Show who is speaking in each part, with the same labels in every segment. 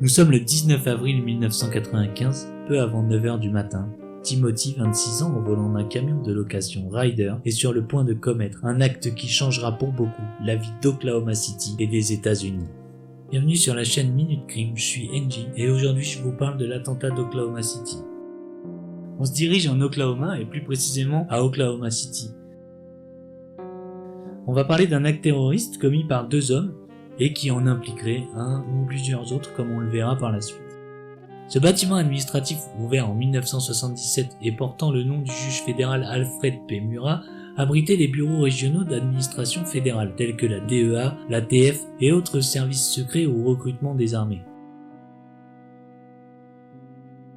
Speaker 1: Nous sommes le 19 avril 1995, peu avant 9h du matin. Timothy, 26 ans, au volant d'un camion de location Ryder, est sur le point de commettre un acte qui changera pour beaucoup la vie d'Oklahoma City et des États-Unis. Bienvenue sur la chaîne Minute Crime, je suis Engie et aujourd'hui je vous parle de l'attentat d'Oklahoma City. On se dirige en Oklahoma et plus précisément à Oklahoma City. On va parler d'un acte terroriste commis par deux hommes et qui en impliquerait un ou plusieurs autres comme on le verra par la suite. Ce bâtiment administratif ouvert en 1977 et portant le nom du juge fédéral Alfred P. Murrah abritait les bureaux régionaux d'administration fédérale tels que la DEA, la TF et autres services secrets au recrutement des armées.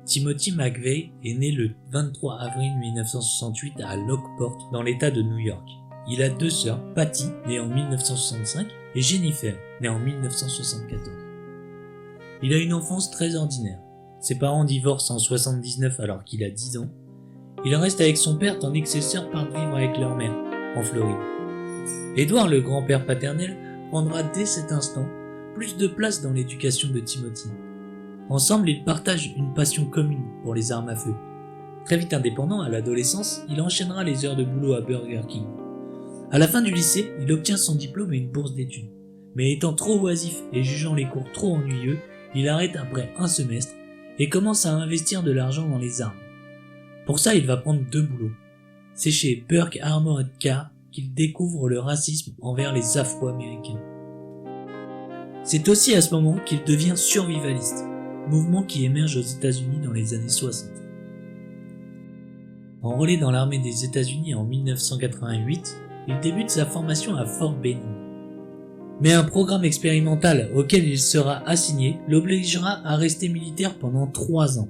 Speaker 1: Timothy McVeigh est né le 23 avril 1968 à Lockport dans l'état de New York. Il a deux sœurs, Patty, née en 1965, et Jennifer, née en 1974. Il a une enfance très ordinaire. Ses parents divorcent en 79 alors qu'il a 10 ans. Il reste avec son père tandis que ses sœurs partent vivre avec leur mère, en Floride. Edward, le grand-père paternel, prendra dès cet instant plus de place dans l'éducation de Timothy. Ensemble, ils partagent une passion commune pour les armes à feu. Très vite indépendant, à l'adolescence, il enchaînera les heures de boulot à Burger King. À la fin du lycée, il obtient son diplôme et une bourse d'études. Mais étant trop oisif et jugeant les cours trop ennuyeux, il arrête après un semestre et commence à investir de l'argent dans les armes. Pour ça, il va prendre deux boulots. C'est chez Burke Armored Car qu'il découvre le racisme envers les Afro-Américains. C'est aussi à ce moment qu'il devient survivaliste, mouvement qui émerge aux États-Unis dans les années 60. Enrôlé dans l'armée des États-Unis en 1988, il débute sa formation à Fort Benning. Mais un programme expérimental auquel il sera assigné l'obligera à rester militaire pendant 3 ans.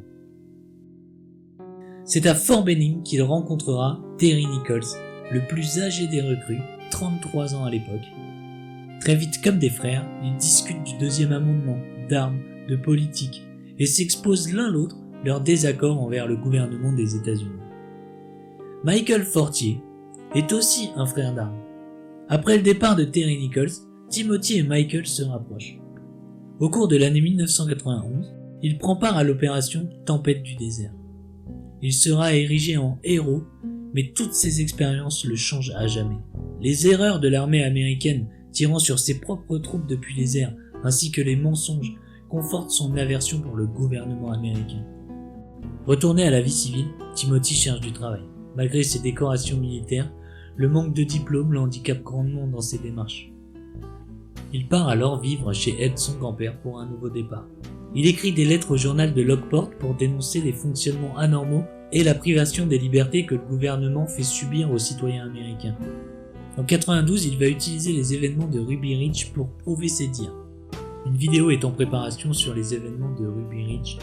Speaker 1: C'est à Fort Benning qu'il rencontrera Terry Nichols, le plus âgé des recrues, 33 ans à l'époque. Très vite comme des frères, ils discutent du deuxième amendement, d'armes, de politique, et s'exposent l'un l'autre leur désaccord envers le gouvernement des États-Unis. Michael Fortier est aussi un frère d'armes. Après le départ de Terry Nichols, Timothy et Michael se rapprochent. Au cours de l'année 1991, il prend part à l'opération Tempête du désert. Il sera érigé en héros, mais toutes ces expériences le changent à jamais. Les erreurs de l'armée américaine tirant sur ses propres troupes depuis les airs, ainsi que les mensonges, confortent son aversion pour le gouvernement américain. Retourné à la vie civile, Timothy cherche du travail. Malgré ses décorations militaires, le manque de diplôme l'handicape grandement dans ses démarches. Il part alors vivre chez Ed, son grand-père, pour un nouveau départ. Il écrit des lettres au journal de Lockport pour dénoncer les fonctionnements anormaux et la privation des libertés que le gouvernement fait subir aux citoyens américains. En 92, il va utiliser les événements de Ruby Ridge pour prouver ses dires. Une vidéo est en préparation sur les événements de Ruby Ridge.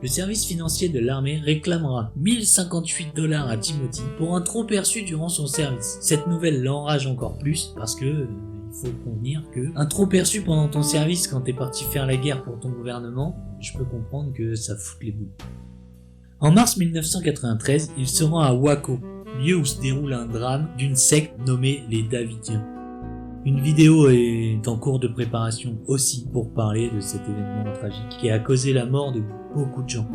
Speaker 1: Le service financier de l'armée réclamera 1058 $ à Timothy pour un trop perçu durant son service. Cette nouvelle l'enrage encore plus parce que il faut convenir que un trop perçu pendant ton service quand t'es parti faire la guerre pour ton gouvernement, je peux comprendre que ça fout les boules. En mars 1993, il se rend à Waco, lieu où se déroule un drame d'une secte nommée les Davidiens. Une vidéo est en cours de préparation aussi pour parler de cet événement tragique qui a causé la mort de beaucoup de gens.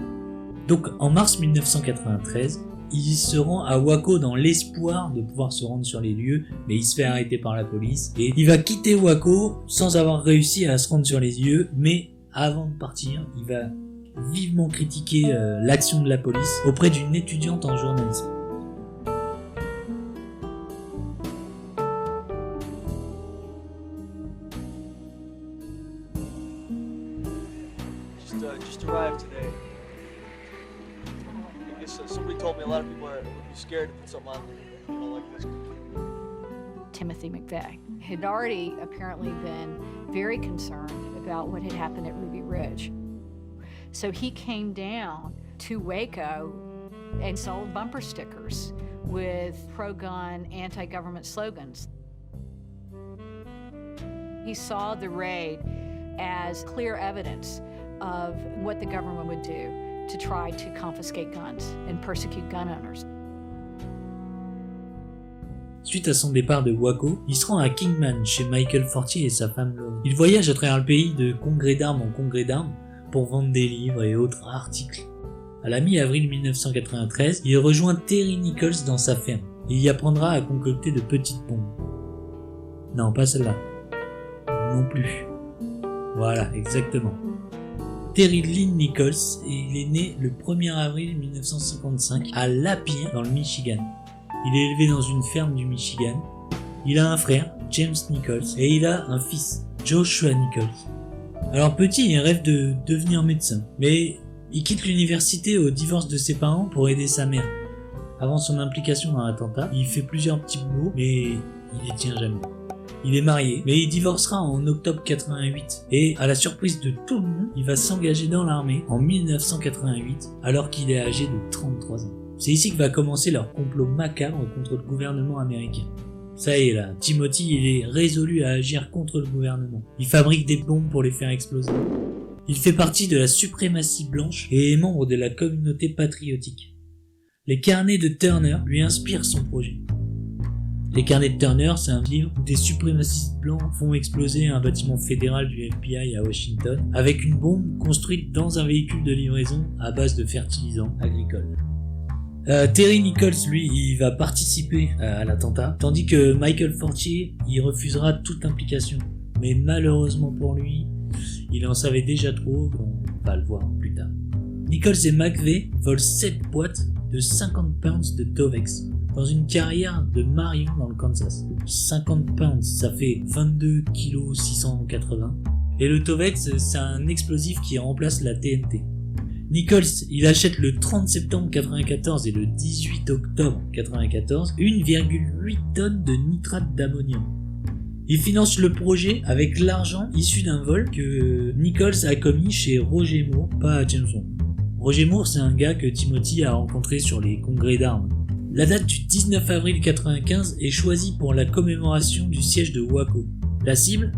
Speaker 1: Donc en mars 1993, il se rend à Waco dans l'espoir de pouvoir se rendre sur les lieux, mais il se fait arrêter par la police et il va quitter Waco sans avoir réussi à se rendre sur les lieux, mais avant de partir, il va vivement critiquer l'action de la police auprès d'une étudiante en journalisme.
Speaker 2: Just arrived today. I guess somebody told me a lot of people would be scared to put something on, like this.
Speaker 3: Timothy McVeigh had already apparently been very concerned about what had happened at Ruby Ridge. So he came down to Waco and sold bumper stickers with pro-gun, anti-government slogans. He saw the raid as clear evidence of what the government would do to try to confiscate guns and persecute gun owners.
Speaker 1: Suite à son départ de Waco, il se rend à Kingman chez Michael Fortier et sa femme Laurie. Il voyage à travers le pays de congrès d'armes en congrès d'armes pour vendre des livres et autres articles. À la mi-avril 1993, il rejoint Terry Nichols dans sa ferme. Il y apprendra à concocter de petites bombes. Non, pas celle-là. Non plus. Voilà, exactement. Terry Lynn Nichols, et il est né le 1er avril 1955 à Lapeer dans le Michigan. Il est élevé dans une ferme du Michigan. Il a un frère, James Nichols, et il a un fils, Joshua Nichols. Alors petit, il rêve de devenir médecin, mais il quitte l'université au divorce de ses parents pour aider sa mère. Avant son implication dans l'attentat, il fait plusieurs petits boulots, mais il les tient jamais. Il est marié, mais il divorcera en octobre 88. Et à la surprise de tout le monde, il va s'engager dans l'armée en 1988, alors qu'il est âgé de 33 ans. C'est ici que va commencer leur complot macabre contre le gouvernement américain. Ça y est là, Timothy il est résolu à agir contre le gouvernement. Il fabrique des bombes pour les faire exploser. Il fait partie de la suprématie blanche et est membre de la communauté patriotique. Les carnets de Turner lui inspirent son projet. Les carnets de Turner, c'est un livre où des suprémacistes blancs font exploser un bâtiment fédéral du FBI à Washington avec une bombe construite dans un véhicule de livraison à base de fertilisants agricoles. Terry Nichols, lui, il va participer à l'attentat, tandis que Michael Fortier, il refusera toute implication. Mais malheureusement pour lui, il en savait déjà trop, on va le voir plus tard. Nichols et McVeigh volent 7 boîtes de 50 pounds de Tovex dans une carrière de Marion dans le Kansas. 50 pounds, ça fait 22 kg 680. Et le Tovex, c'est un explosif qui remplace la TNT. Nichols, il achète le 30 septembre 94 et le 18 octobre 94 1,8 tonnes de nitrate d'ammonium. Il finance le projet avec l'argent issu d'un vol que Nichols a commis chez Roger Moore, pas à James Bond. Roger Moore, c'est un gars que Timothy a rencontré sur les congrès d'armes. La date du 19 avril 95 est choisie pour la commémoration du siège de Waco. La cible,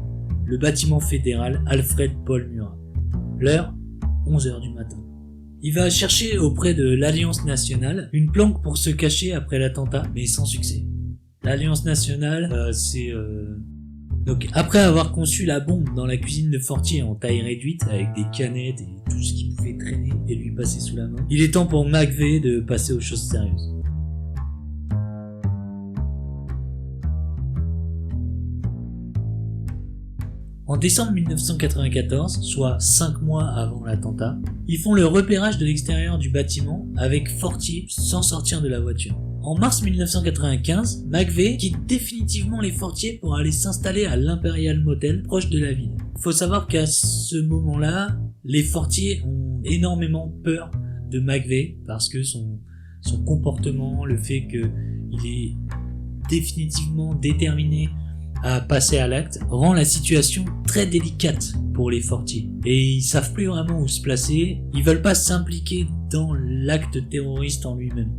Speaker 1: le bâtiment fédéral Alfred Paul Murat. L'heure, 11h du matin. Il va chercher auprès de l'Alliance nationale une planque pour se cacher après l'attentat, mais sans succès. L'Alliance nationale, Donc après avoir conçu la bombe dans la cuisine de Fortier en taille réduite, avec des canettes et tout ce qui pouvait traîner et lui passer sous la main, il est temps pour McVeigh de passer aux choses sérieuses. En décembre 1994, soit 5 mois avant l'attentat, ils font le repérage de l'extérieur du bâtiment avec Fortier sans sortir de la voiture. En mars 1995, McVeigh quitte définitivement les Fortier pour aller s'installer à l'Imperial Motel proche de la ville. Il faut savoir qu'à ce moment-là, les Fortier ont énormément peur de McVeigh parce que son comportement, le fait qu'il est définitivement déterminé à passer à l'acte, rend la situation très délicate pour les Fortier. Et ils savent plus vraiment où se placer, ils veulent pas s'impliquer dans l'acte terroriste en lui-même.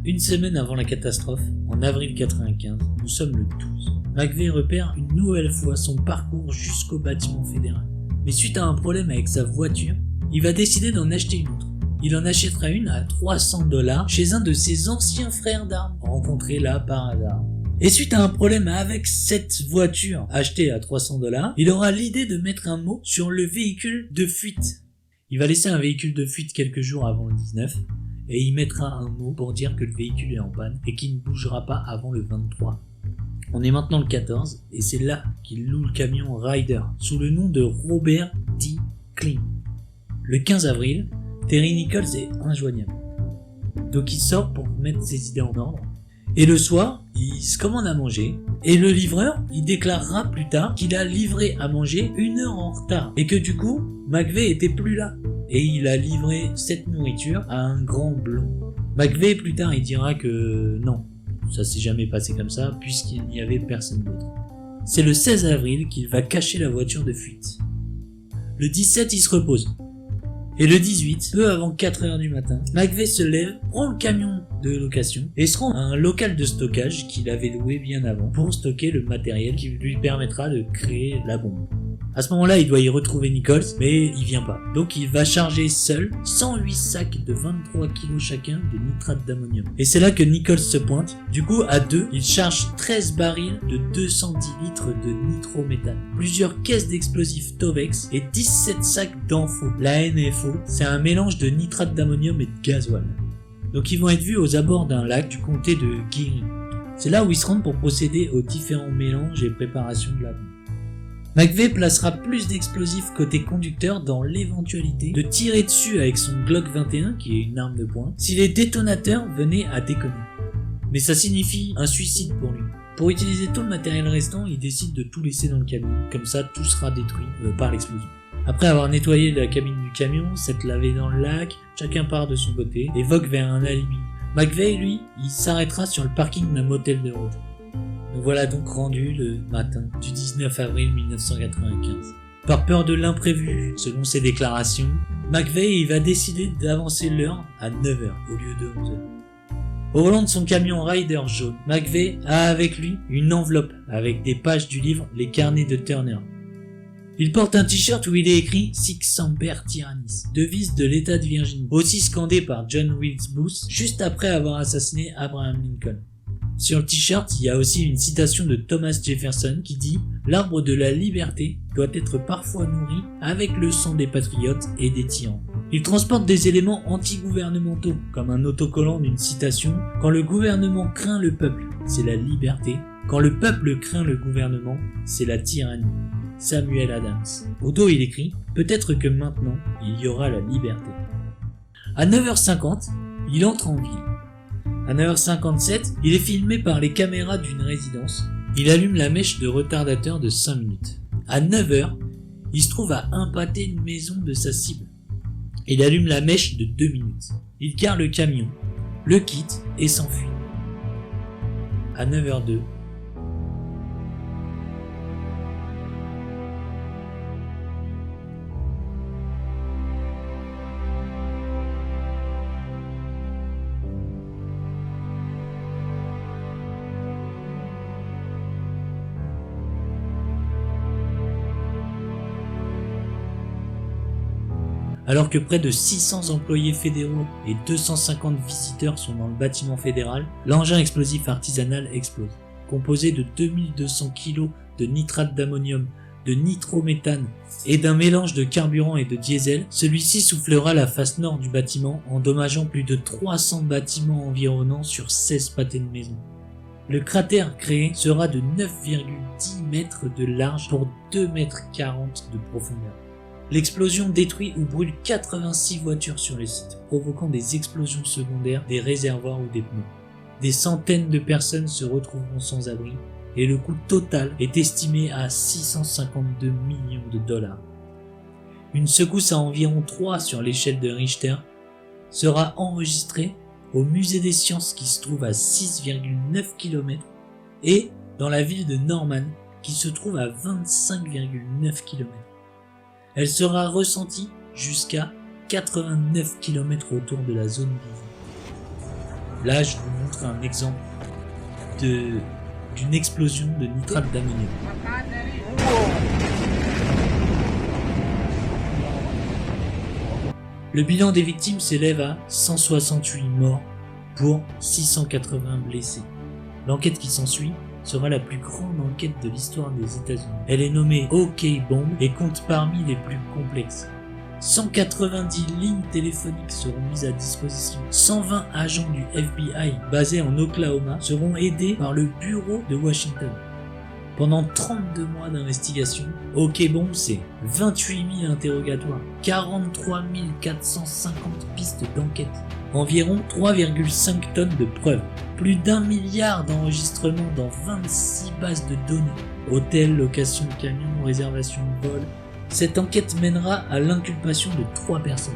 Speaker 1: Une semaine avant la catastrophe, en avril 95, nous sommes le 12. McVeigh repère une nouvelle fois son parcours jusqu'au bâtiment fédéral. Mais suite à un problème avec sa voiture, il va décider d'en acheter une autre. Il en achètera une à $300 chez un de ses anciens frères d'armes, rencontrés là par hasard. Et suite à un problème avec cette voiture achetée à $300, il aura l'idée de mettre un mot sur le véhicule de fuite. Il va laisser un véhicule de fuite quelques jours avant le 19 et il mettra un mot pour dire que le véhicule est en panne et qu'il ne bougera pas avant le 23. On est maintenant le 14 et c'est là qu'il loue le camion Ryder sous le nom de Robert D. Klein. Le 15 avril, Terry Nichols est injoignable. Donc il sort pour mettre ses idées en ordre. Et le soir, il se commande à manger, et le livreur, il déclarera plus tard qu'il a livré à manger 1 heure en retard, et que du coup, McVeigh était plus là, et il a livré cette nourriture à un grand blond. McVeigh plus tard, il dira que non, ça s'est jamais passé comme ça, puisqu'il n'y avait personne d'autre. C'est le 16 avril qu'il va cacher la voiture de fuite. Le 17, il se repose. Et le 18, peu avant 4h du matin, McVeigh se lève, prend le camion de location et se rend à un local de stockage qu'il avait loué bien avant pour stocker le matériel qui lui permettra de créer la bombe. À ce moment-là, il doit y retrouver Nichols, mais il vient pas. Donc il va charger seul 108 sacs de 23 kg chacun de nitrate d'ammonium. Et c'est là que Nichols se pointe. Du coup, à deux, il charge 13 barils de 210 litres de nitrométhane, plusieurs caisses d'explosifs Tovex et 17 sacs d'ANFO. La NFO, c'est un mélange de nitrate d'ammonium et de gasoil. Donc ils vont être vus aux abords d'un lac du comté de Geary. C'est là où ils se rendent pour procéder aux différents mélanges et préparations de la bombe. McVeigh placera plus d'explosifs côté conducteur dans l'éventualité de tirer dessus avec son Glock 21, qui est une arme de poing, si les détonateurs venaient à déconner. Mais ça signifie un suicide pour lui. Pour utiliser tout le matériel restant, il décide de tout laisser dans le camion, comme ça tout sera détruit par l'explosion. Après avoir nettoyé la cabine du camion, s'être lavé dans le lac, chacun part de son côté et vogue vers un alibi. McVeigh, lui, il s'arrêtera sur le parking d'un motel de route. Nous voilà donc rendus le matin du 19 avril 1995. Par peur de l'imprévu, selon ses déclarations, McVeigh va décider d'avancer l'heure à 9h au lieu de 11h. Au volant de son camion Ryder jaune, McVeigh a avec lui une enveloppe avec des pages du livre Les carnets de Turner. Il porte un t-shirt où il est écrit Sic Semper Tyrannis, devise de l'État de Virginie, aussi scandé par John Wilkes Booth juste après avoir assassiné Abraham Lincoln. Sur le t-shirt, il y a aussi une citation de Thomas Jefferson qui dit « L'arbre de la liberté doit être parfois nourri avec le sang des patriotes et des tyrans ». Il transporte des éléments anti-gouvernementaux, comme un autocollant d'une citation « Quand le gouvernement craint le peuple, c'est la liberté. Quand le peuple craint le gouvernement, c'est la tyrannie. » Samuel Adams. Au dos, il écrit « Peut-être que maintenant, il y aura la liberté ». À 9h50, il entre en ville. À 9h57, il est filmé par les caméras d'une résidence. Il allume la mèche de retardateur de 5 minutes. À 9h, il se trouve à un pâté une maison de sa cible. Il allume la mèche de 2 minutes. Il gare le camion, le quitte et s'enfuit. À 9h02, alors que près de 600 employés fédéraux et 250 visiteurs sont dans le bâtiment fédéral, l'engin explosif artisanal explose. Composé de 2200 kg de nitrate d'ammonium, de nitrométhane et d'un mélange de carburant et de diesel, celui-ci soufflera la face nord du bâtiment, endommageant plus de 300 bâtiments environnants sur 16 pâtés de maison. Le cratère créé sera de 9,10 mètres de large pour 2,40 mètres de profondeur. L'explosion détruit ou brûle 86 voitures sur le site, provoquant des explosions secondaires des réservoirs ou des pneus. Des centaines de personnes se retrouveront sans abri et le coût total est estimé à 652 millions de dollars. Une secousse à environ 3 sur l'échelle de Richter sera enregistrée au musée des sciences qui se trouve à 6,9 km et dans la ville de Norman qui se trouve à 25,9 km. Elle sera ressentie jusqu'à 89 km autour de la zone visée. Là, je vous montre un exemple d'une explosion de nitrate d'ammonium. Le bilan des victimes s'élève à 168 morts pour 680 blessés. L'enquête qui s'ensuit sera la plus grande enquête de l'histoire des États-Unis. Elle est nommée OK Bomb et compte parmi les plus complexes. 190 lignes téléphoniques seront mises à disposition. 120 agents du FBI basés en Oklahoma seront aidés par le bureau de Washington. Pendant 32 mois d'investigation, OK Bomb, c'est 28 000 interrogatoires, 43 450 pistes d'enquête, environ 3,5 tonnes de preuves, plus d'1 milliard d'enregistrements dans 26 bases de données, hôtels, location de camions, réservation de vols. Cette enquête mènera à l'inculpation de 3 personnes.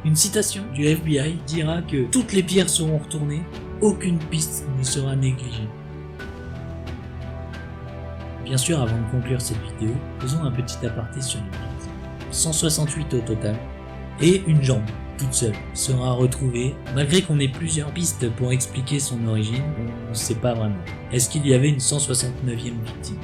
Speaker 1: Une citation du FBI dira que toutes les pierres seront retournées, aucune piste ne sera négligée. Bien sûr, avant de conclure cette vidéo, faisons un petit aparté sur les pistes. 168 au total, et une jambe, toute seule, sera retrouvée. Malgré qu'on ait plusieurs pistes pour expliquer son origine, on ne sait pas vraiment. Est-ce qu'il y avait une 169e victime?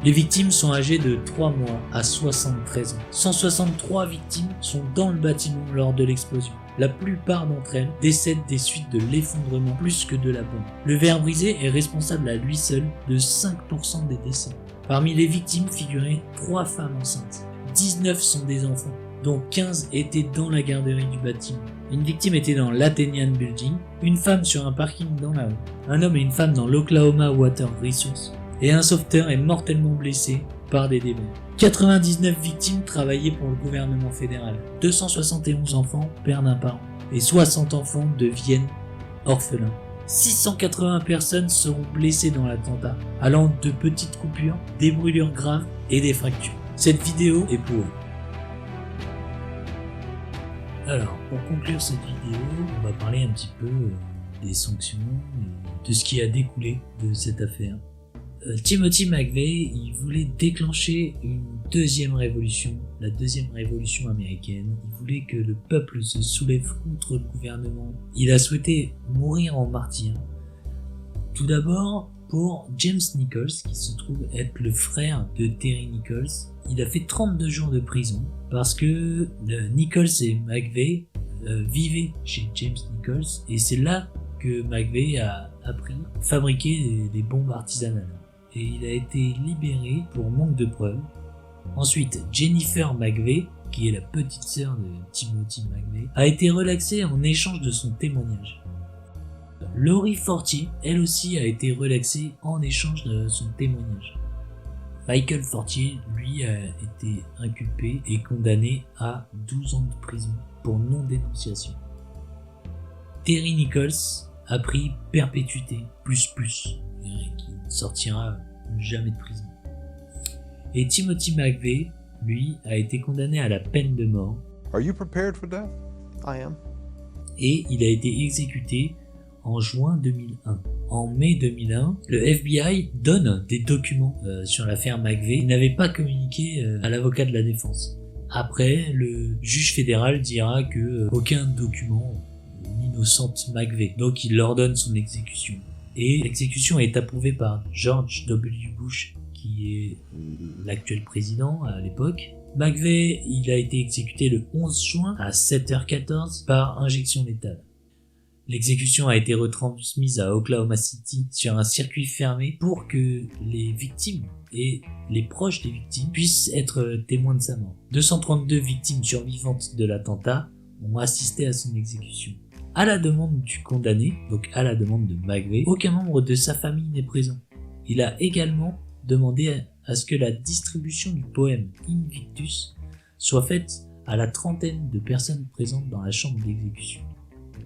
Speaker 1: Les victimes sont âgées de 3 mois à 73 ans. 163 victimes sont dans le bâtiment lors de l'explosion. La plupart d'entre elles décèdent des suites de l'effondrement plus que de la bombe. Le verre brisé est responsable à lui seul de 5% des décès. Parmi les victimes figuraient 3 femmes enceintes. 19 sont des enfants, dont 15 étaient dans la garderie du bâtiment. Une victime était dans l'Athenian Building, une femme sur un parking dans la rue, un homme et une femme dans l'Oklahoma Water Resources, et un sauveteur est mortellement blessé par des débris. 99 victimes travaillaient pour le gouvernement fédéral. 271 enfants perdent un parent et 60 enfants deviennent orphelins. 680 personnes seront blessées dans l'attentat, allant de petites coupures, des brûlures graves et des fractures. Cette vidéo est pour vous. Alors, pour conclure cette vidéo, on va parler un petit peu des sanctions et de ce qui a découlé de cette affaire. Timothy McVeigh, il voulait déclencher une deuxième révolution, la deuxième révolution américaine. Il voulait que le peuple se soulève contre le gouvernement. Il a souhaité mourir en martyr. Tout d'abord, pour James Nichols, qui se trouve être le frère de Terry Nichols, il a fait 32 jours de prison parce que Nichols et McVeigh vivaient chez James Nichols et c'est là que McVeigh a appris à fabriquer des bombes artisanales. Et il a été libéré pour manque de preuves. Ensuite, Jennifer McVeigh, qui est la petite sœur de Timothy McVeigh, a été relaxée en échange de son témoignage. Lori Fortier, elle aussi, a été relaxée en échange de son témoignage. Michael Fortier, lui, a été inculpé et condamné à 12 ans de prison pour non-dénonciation. Terry Nichols a pris perpétuité, plus, qui ne sortira jamais de prison. Et Timothy McVeigh, lui, a été condamné à la peine de mort.
Speaker 4: Are you prepared for death?
Speaker 2: I am.
Speaker 1: Et il a été exécuté en juin 2001. En mai 2001, le FBI donne des documents sur l'affaire McVeigh. Il n'avait pas communiqué à l'avocat de la défense. Après, le juge fédéral dira que aucun document n'innocente McVeigh. Donc il ordonne son exécution. Et l'exécution est approuvée par George W. Bush, qui est l'actuel président à l'époque. McVeigh, il a été exécuté le 11 juin à 7h14 par injection létale. L'exécution a été retransmise à Oklahoma City sur un circuit fermé pour que les victimes et les proches des victimes puissent être témoins de sa mort. 232 victimes survivantes de l'attentat ont assisté à son exécution. À la demande du condamné, donc à la demande de McVeigh, aucun membre de sa famille n'est présent. Il a également demandé à ce que la distribution du poème Invictus soit faite à la trentaine de personnes présentes dans la chambre d'exécution.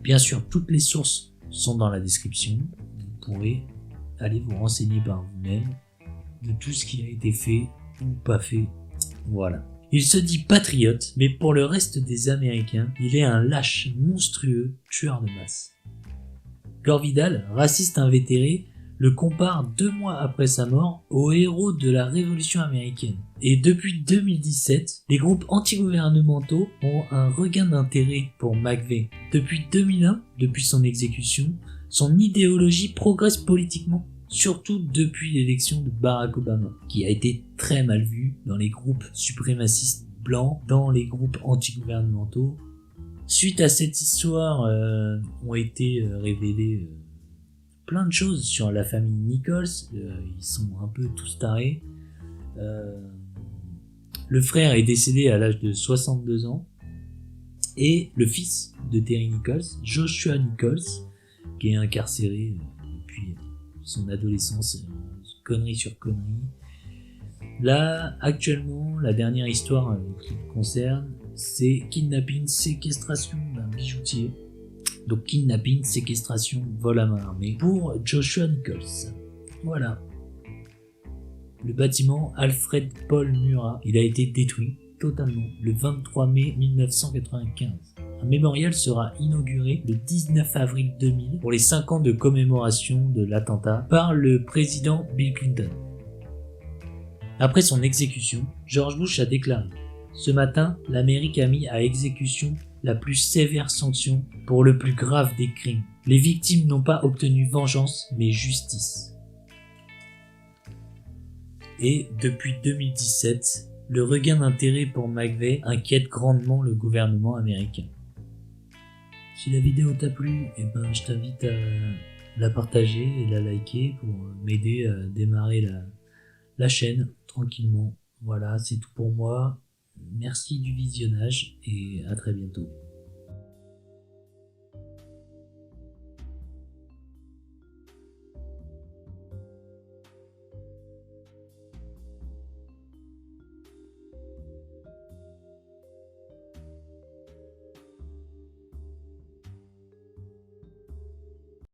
Speaker 1: Bien sûr, toutes les sources sont dans la description. Vous pourrez aller vous renseigner par vous-même de tout ce qui a été fait ou pas fait. Voilà. Il se dit patriote, mais pour le reste des Américains, il est un lâche monstrueux, tueur de masse. Gore Vidal, raciste invétéré, le compare 2 mois après sa mort au héros de la Révolution américaine. Et depuis 2017, les groupes antigouvernementaux ont un regain d'intérêt pour McVeigh. Depuis 2001, depuis son exécution, son idéologie progresse politiquement, surtout depuis l'élection de Barack Obama, qui a été très mal vu dans les groupes suprémacistes blancs, dans les groupes antigouvernementaux. Suite à cette histoire, ont été révélées plein de choses sur la famille Nichols. Ils sont un peu tous tarés. Le frère est décédé à l'âge de 62 ans. Et le fils de Terry Nichols, Joshua Nichols, qui est incarcéré depuis son adolescence, connerie sur connerie. Là, actuellement, la dernière histoire qui le concerne, c'est kidnapping, séquestration d'un bijoutier. Donc kidnapping, séquestration, vol à main armée pour Joshua Nichols. Voilà. Le bâtiment Alfred Paul Murat, il a été détruit totalement le 23 mai 1995. Un mémorial sera inauguré le 19 avril 2000 pour les 5 ans de commémoration de l'attentat par le président Bill Clinton. Après son exécution, George Bush a déclaré « Ce matin, l'Amérique a mis à exécution la plus sévère sanction pour le plus grave des crimes. Les victimes n'ont pas obtenu vengeance, mais justice. » Et depuis 2017, le regain d'intérêt pour McVeigh inquiète grandement le gouvernement américain. Si la vidéo t'a plu, je t'invite à la partager et la liker pour m'aider à démarrer la chaîne tranquillement. Voilà, c'est tout pour moi. Merci du visionnage et à très bientôt.